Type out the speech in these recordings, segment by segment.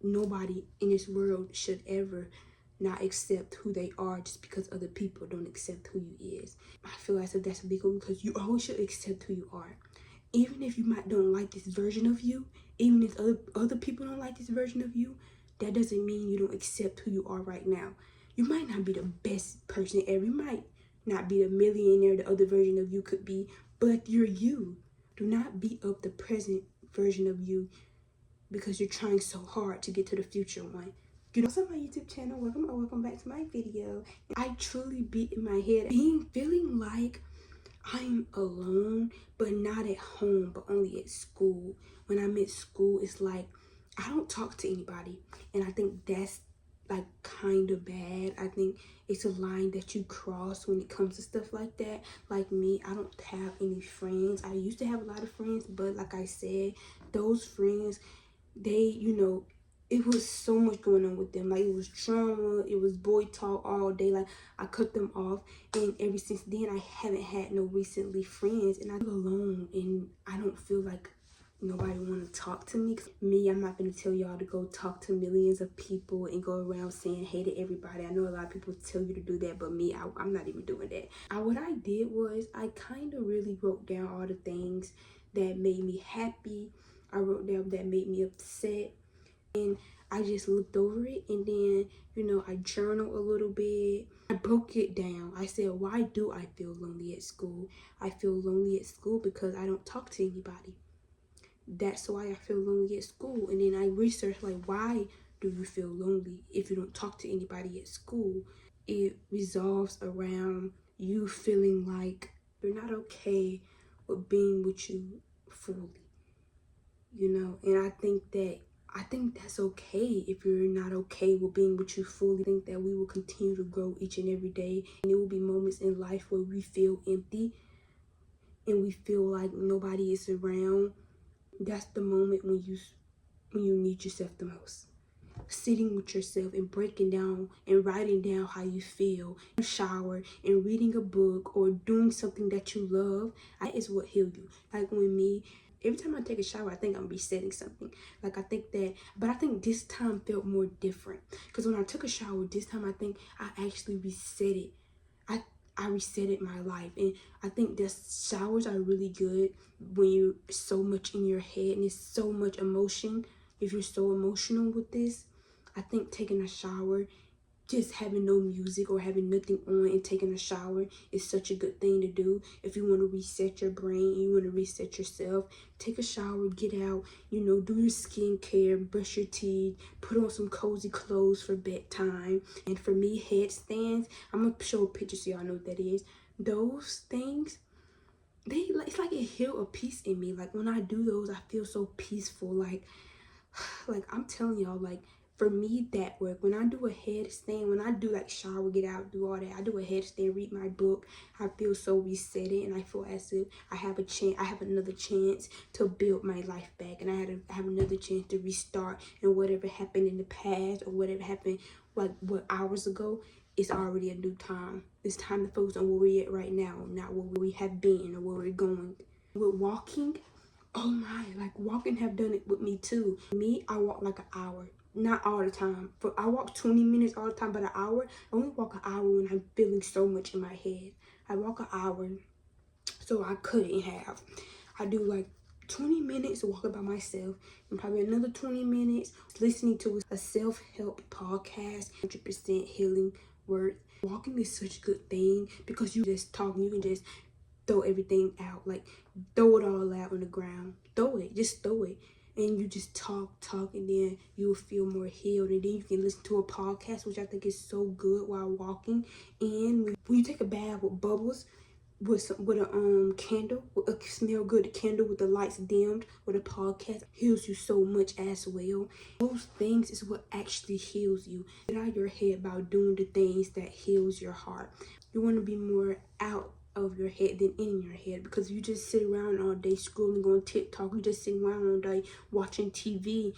nobody in this world should ever not accept who they are just because other people don't accept who you is. I feel as if that's a big one, because you always should accept who you are. Even if you might don't like this version of you, even if other people don't like this version of you, that doesn't mean you don't accept who you are right now. You might not be the best person ever. You might not be the millionaire the other version of you could be, but you're you. Do not beat up the present version of you because you're trying so hard to get to the future one. You know, what's up my YouTube channel? Welcome back to my video. I truly beat in my head feeling like I'm alone, but not at home, but only at school. When I'm at school, it's like I don't talk to anybody, and I think that's like kind of bad. I think it's a line that you cross when it comes to stuff like that. Like me, I don't have any friends. I used to have a lot of friends, but like I said, those friends, they, it was so much going on with them. Like, it was drama, it was boy talk all day. Like, I cut them off, and ever since then I haven't had no recently friends, and I feel alone, and I don't feel like nobody want to talk to me. Me, I'm not going to tell y'all to go talk to millions of people and go around saying hey to everybody. I know a lot of people tell you to do that, but me, I'm not even doing that. What I did was I kind of really wrote down all the things that made me happy. I wrote down that made me upset, and I just looked over it, and then, I journaled a little bit. I broke it down. I said, why do I feel lonely at school? I feel lonely at school because I don't talk to anybody. That's why I feel lonely at school. And then I researched, like, why do you feel lonely if you don't talk to anybody at school? It resolves around you feeling like you're not okay with being with you fully. And I think that's okay if you're not okay with being with you fully. I think that we will continue to grow each and every day, and there will be moments in life where we feel empty and we feel like nobody is around. That's the moment when you need yourself the most. Sitting with yourself and breaking down and writing down how you feel, shower and reading a book or doing something that you love, that is what heals you. Like, when me, every time I take a shower, I think I'm resetting something. Like, I think that, but I think this time felt more different, because when I took a shower this time, I think I actually reset it. I resetted my life, and I think that showers are really good when you're so much in your head and it's so much emotion. If you're so emotional with this, I think taking a shower, just having no music or having nothing on and taking a shower is such a good thing to do. If you want to reset your brain, you want to reset yourself, take a shower, get out, do your skincare, brush your teeth, put on some cozy clothes for bedtime. And for me, headstands, I'm going to show a picture so y'all know what that is. Those things, it's like it healed a peace in me. Like, when I do those, I feel so peaceful. Like I'm telling y'all, like, for me, that work. When I do a headstand, when I do like shower, get out, do all that, I do a headstand, read my book, I feel so reset, and I feel as if I have another chance to build my life back, and I have another chance to restart, and whatever happened in the past or whatever happened like hours ago, it's already a new time. It's time to focus on where we're at right now, not where we have been or where we're going. With walking, oh my, like, walking have done it with me too. Me, I walk like an hour. Not all the time. I walk 20 minutes all the time, but an hour, I only walk an hour when I'm feeling so much in my head. I walk an hour, so I couldn't have. I do like 20 minutes walking by myself, and probably another 20 minutes listening to a self-help podcast, 100% healing word. Walking is such a good thing because you just talking, you can just throw everything out, like throw it all out on the ground, just throw it, and you just talk, and then you'll feel more healed, and then you can listen to a podcast, which I think is so good while walking. And when you take a bath with bubbles, with a candle, with a smell good candle with the lights dimmed, with a podcast, heals you so much as well. Those things is what actually heals you. Get out of your head about doing the things that heals your heart. You want to be more out of your head than in your head, because you just sit around all day scrolling on TikTok, you just sit around all day watching TV,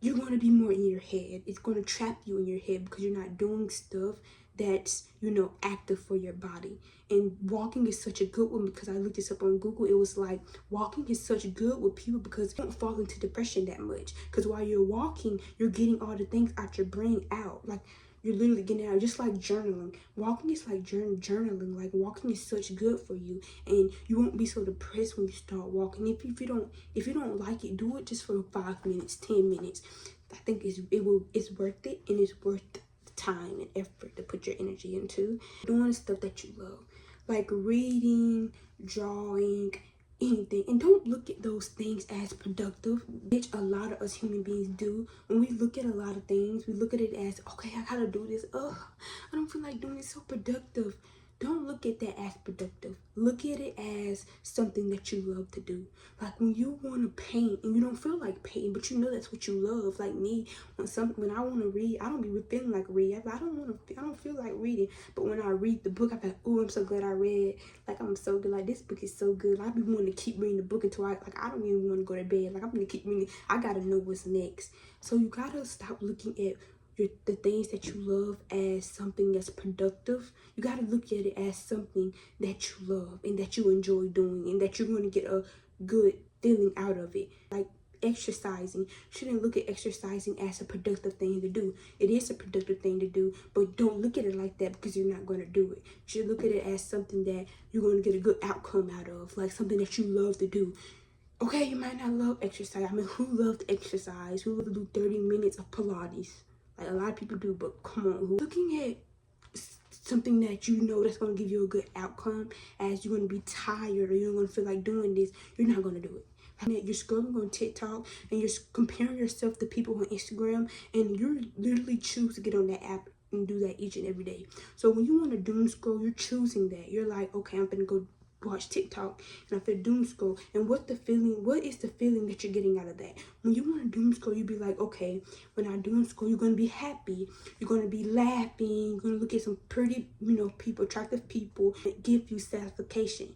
you're going to be more in your head. It's going to trap you in your head because you're not doing stuff that's, you know, active for your body. And walking is such a good one, because I looked this up on Google. It was like, walking is such good with people because you don't fall into depression that much, because while you're walking, you're getting all the things out your brain out. Like, you're literally getting out, just like journaling. Walking is like journaling. Like, walking is such good for you, and you won't be so depressed when you start walking. If you don't like it, do it just for 5 minutes, 10 minutes. I think it's worth it, and it's worth the time and effort to put your energy into doing stuff that you love, like reading, drawing, anything. And don't look at those things as productive, which a lot of us human beings do. When we look at a lot of things, we look at it as, okay, I gotta do this. I don't feel like doing it, so productive. Don't look at that as productive. Look at it as something that you love to do. Like, when you want to paint and you don't feel like painting, but you know that's what you love. Like me, when I want to read, I don't be feeling like reading. I don't feel like reading. But when I read the book, I'm like, oh, I'm so glad I read. Like, I'm so good. Like, this book is so good. I be wanting to keep reading the book until I don't even want to go to bed. Like, I'm gonna keep reading. I gotta know what's next. So you gotta stop looking at the things that you love as something that's productive. You got to look at it as something that you love and that you enjoy doing, and that you're going to get a good feeling out of it. Like exercising, you shouldn't look at exercising as a productive thing to do. It is a productive thing to do, but don't look at it like that, because you're not going to do it. You should look at it as something that you're going to get a good outcome out of, like something that you love to do. Okay, you might not love exercise. I mean, who loves to exercise? Who loves to do 30 minutes of Pilates? Like, a lot of people do, but come on. Looking at something that you know that's going to give you a good outcome, as you're going to be tired or you're going to feel like doing this, you're not going to do it. And you're scrolling on TikTok and you're comparing yourself to people on Instagram, and you literally choose to get on that app and do that each and every day. So when you want to doom scroll, you're choosing that. You're like, okay, I'm going to go watch TikTok and I feel doom scroll. And what is the feeling that you're getting out of that? When you want to doom scroll, you be like, okay, when I doom scroll, you're going to be happy, you're going to be laughing, you're going to look at some pretty, people, attractive people, that give you satisfaction.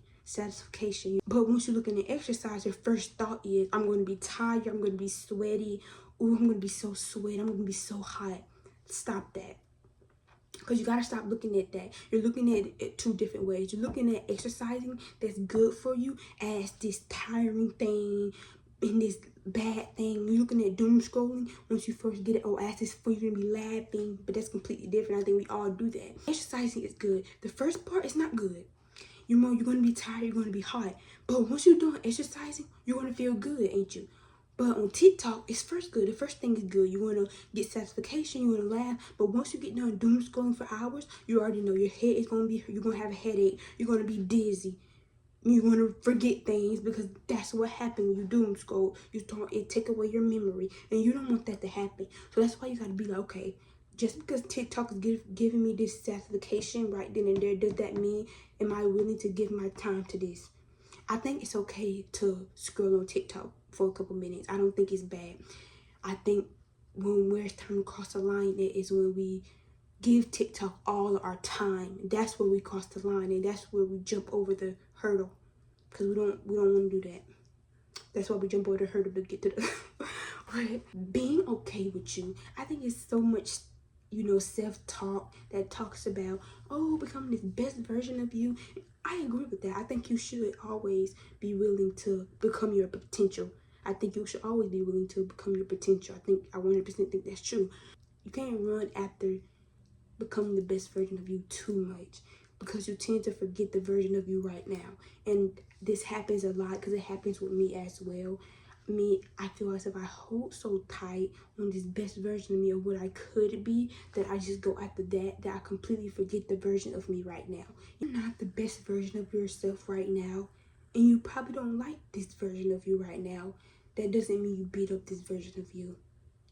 But once you're looking at exercise, your first thought is, I'm going to be tired, I'm going to be sweaty, oh, I'm going to be so sweaty, I'm going to be so hot. Stop that. Because you got to stop looking at that. You're looking at it two different ways. You're looking at exercising that's good for you as this tiring thing and this bad thing. You're looking at doom scrolling once you first get it, as this for you to be laughing. But that's completely different. I think we all do that. Exercising is good. The first part is not good. You're going to be tired. You're going to be hot. But once you're doing exercising, you're going to feel good, ain't you? But on TikTok, it's first good. The first thing is good. You want to get satisfaction. You want to laugh. But once you get done doom scrolling for hours, you already know your head is going to be, you're going to have a headache. You're going to be dizzy. You're going to forget things, because that's what happens when you doom scroll. It take away your memory. And you don't want that to happen. So that's why you got to be like, okay, just because TikTok is giving me this satisfaction right then and there, does that mean, am I willing to give my time to this? I think it's okay to scroll on TikTok for a couple minutes. I don't think it's bad. I think where it's time to cross the line is when we give TikTok all of our time. That's where we cross the line, and that's where we jump over the hurdle, because we don't want to do that. That's why we jump over the hurdle to get to the right. Being okay with you. I think it's so much, self-talk that talks about, becoming this best version of you. I agree with that. I think you should always be willing to become your potential. I think you should always be willing to become your potential. I 100% think that's true. You can't run after becoming the best version of you too much, because you tend to forget the version of you right now. And this happens a lot, because it happens with me as well. I feel as if I hold so tight on this best version of me, or what I could be, that I just go after that I completely forget the version of me right now. You're not the best version of yourself right now, and you probably don't like this version of you right now. That doesn't mean you beat up this version of you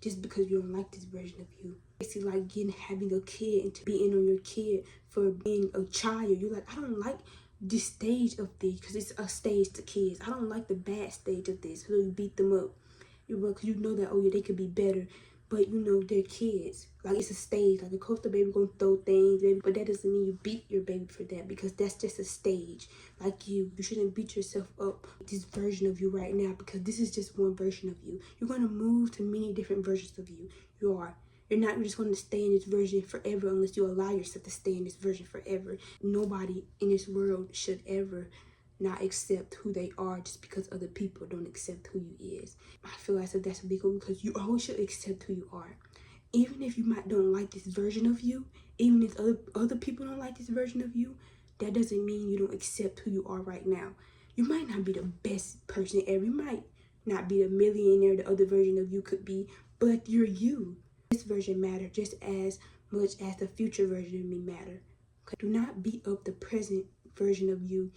just because you don't like this version of you. It's like having a kid and to beating on your kid for being a child. You're like, I don't like this stage of this, because it's a stage to kids. I don't like the bad stage of this, so you beat them up. Because you know that, they could be better. but you know, they're kids. Like, it's a stage. Like, of course the baby gonna throw things, baby, but that doesn't mean you beat your baby for that, because that's just a stage. Like, you shouldn't beat yourself up with this version of you right now, because this is just one version of you. You're gonna move to many different versions of you. You are. You're not just going to stay in this version forever unless you allow yourself to stay in this version forever. Nobody in this world should ever not accept who they are just because other people don't accept who you is. I feel like that's a big one, because you always should accept who you are. Even if you might don't like this version of you, even if other people don't like this version of you, that doesn't mean you don't accept who you are right now. You might not be the best person ever. You might not be the millionaire the other version of you could be, but you're you. This version matter just as much as the future version of me matter. Okay? Do not beat up the present version of you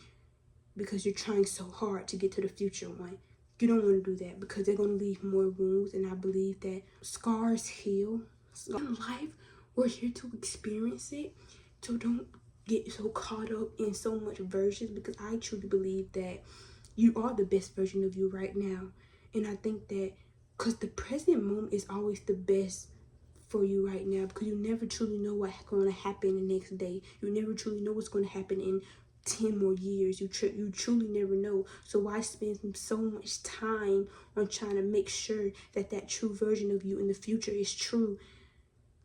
because you're trying so hard to get to the future one. You don't want to do that, because they're going to leave more wounds, and I believe that scars heal. In life, we're here to experience it, so don't get so caught up in so much versions, because I truly believe that you are the best version of you right now. And I think that because the present moment is always the best for you right now, because you never truly know what's going to happen the next day. You never truly know what's going to happen in 10 more years. You truly never know. So why spend so much time on trying to make sure that that true version of you in the future is true,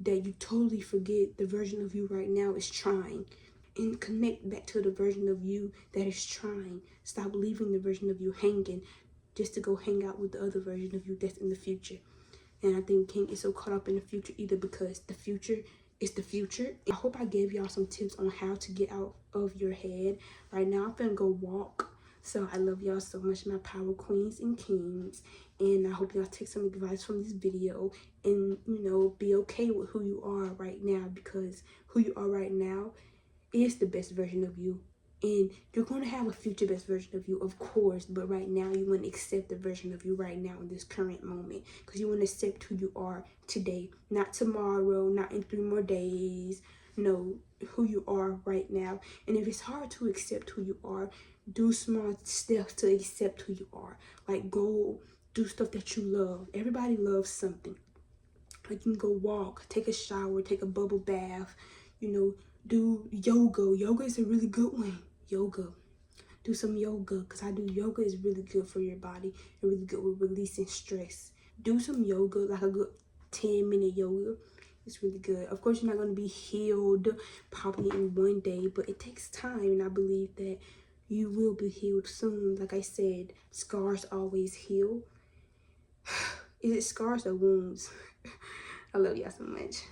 that you totally forget the version of you right now is trying? And connect back to the version of you that is trying. Stop leaving the version of you hanging just to go hang out with the other version of you that's in the future. And I think we can't get so caught up in the future either, because the future is the future. I hope I gave y'all some tips on how to get out of your head. Right now, I'm finna go walk. So I love y'all so much, my power queens and kings. And I hope y'all take some advice from this video and, you know, be okay with who you are right now, because who you are right now is the best version of you. And you're going to have a future best version of you, of course, but right now you want to accept the version of you right now in this current moment, because you want to accept who you are today, not tomorrow, not in 3 more days. No, who you are right now. And if it's hard to accept who you are, do small steps to accept who you are. Like, go do stuff that you love. Everybody loves something. Like, you can go walk, take a shower, take a bubble bath, you know, do yoga. Yoga is a really good one. Yoga. Do some yoga, because I do yoga is really good for your body and really good with releasing stress. Do some yoga, like a good 10-minute yoga. It's really good. Of course, you're not going to be healed probably in one day, but it takes time, and I believe that you will be healed soon. Like I said, scars always heal. Is it scars or wounds? I love y'all so much.